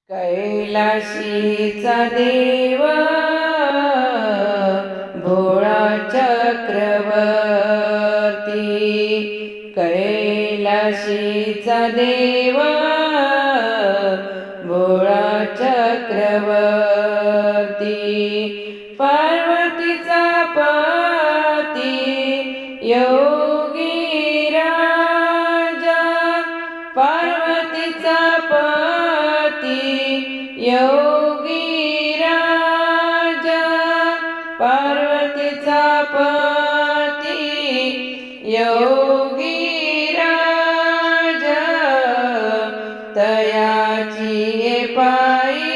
कैलाशीचा देव भोळा चक्रवर्ती, कैलाशीचा देव भोळा चक्रवर्ती, पार्वतीचा पती योगी राजा, पार्वतीचा पती योगी राजा, पार्वतीचा पती योगी राजा, तयाची पायी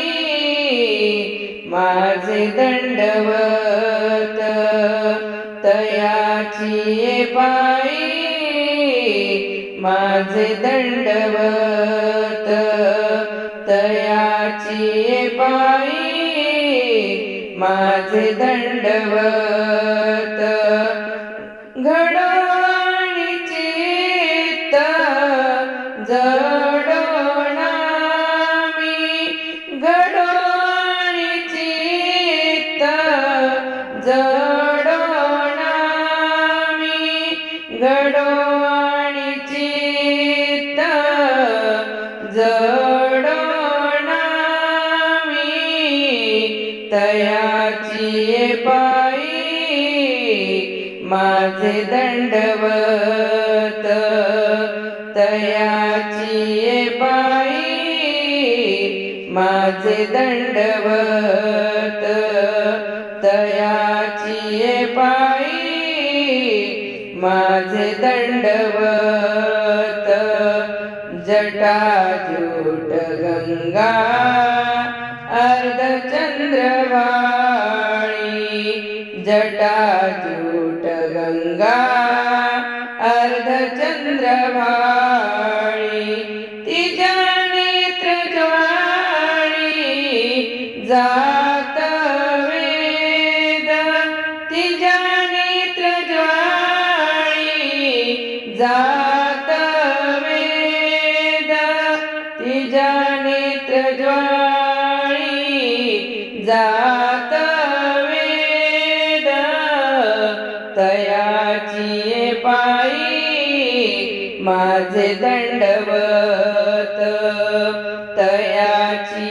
माझे दंडवत, तयाची पायी माझे दंडवत, तयाची पायी माझे दंडवत, घडोनी चित्त जडोना मी, घडोनी चित्त जडोना मी, घडोनी चित्त जडोना मी, तयाची पायी माझे दंडवत, तयाची पायी माझे दंडवत, तयाची पायी माझे दंडवत, जटाजूट गंगा अर्धचंद्रवाळी, जटाजूट गंगा अर्धचंद्रवाळी, तिच्या नेत्र ज्वाळी जात वेद, तिच्या नेत्र ज्वाळी जात वेद, तिच्या नेत्र ज्वाळी जात वेद, तयाची पायी माझे दंडवत, तयाची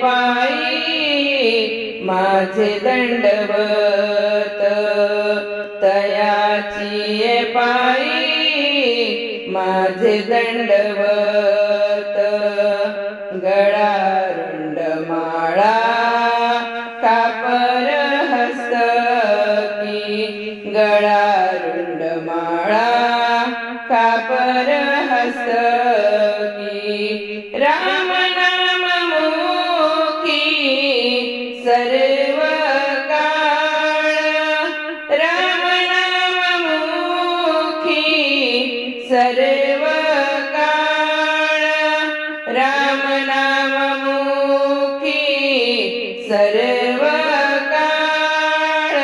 पायी माझे दंडवत, तयाची पायी माझे दंडवत, गळारुंड माळा कापर हस्तकी, गळारुंड माळा कापर हस्तकी, राम नाम मुखी सर्व काळ, राम नाम मुखी सर्व काळ, राम नाम मुखी सर्व काळ,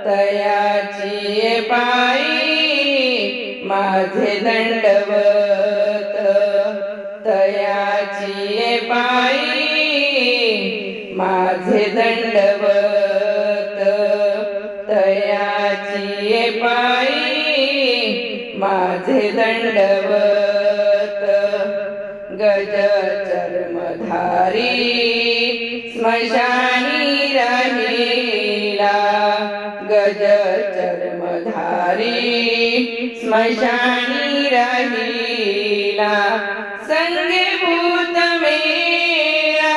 तयाची पायी माझे दंडवत, तयाची पायी माझे दंडवत, तयाची पायी माझे दंडवत, गज चर्मधारी स्मशानी राहिला, गज चर्मधारी स्मशानी राहिला, संगे भूत मेरा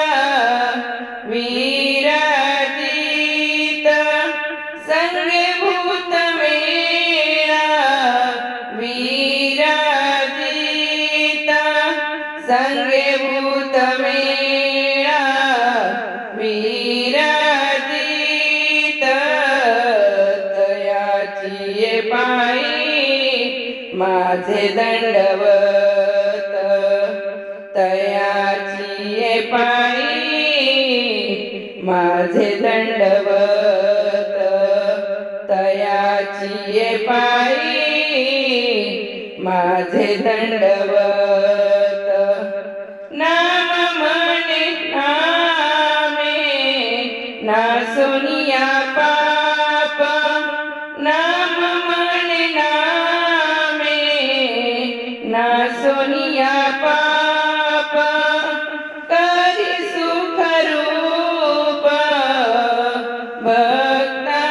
विराजित, संगे भूत मेरा विराजित, संगे भूत मेरा विराजित, तयाची पायी माझे दंडवत, तयाची पायी माझे दंडवत, तयाची पायी माझे दंडवत, नाम सोनिया पाप करी सुख रूप भक्ता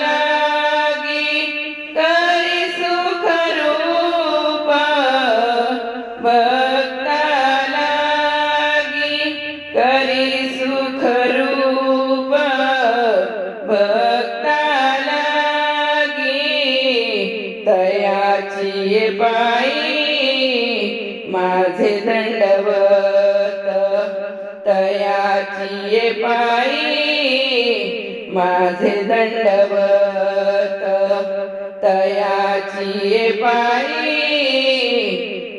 लागी करी सुख रूप भक्ता लागी करी सुख रूप भक्ता लागी तयाची पायी माझे दंडवत तयाची पायी माझे दंडवत तयाची पायी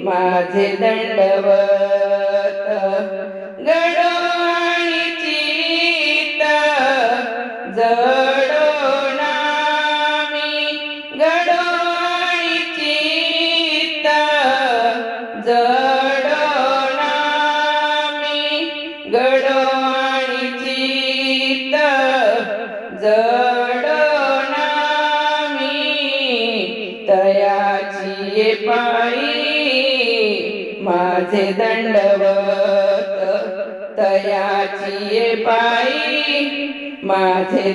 माझे दंडवत गडो आणि चित्त जडो नामी गडो आणि चित्त जडो नामी गडो आणि चित्त जडो नामी तयाची पायी माझे दंडवत तयाची पायी माझे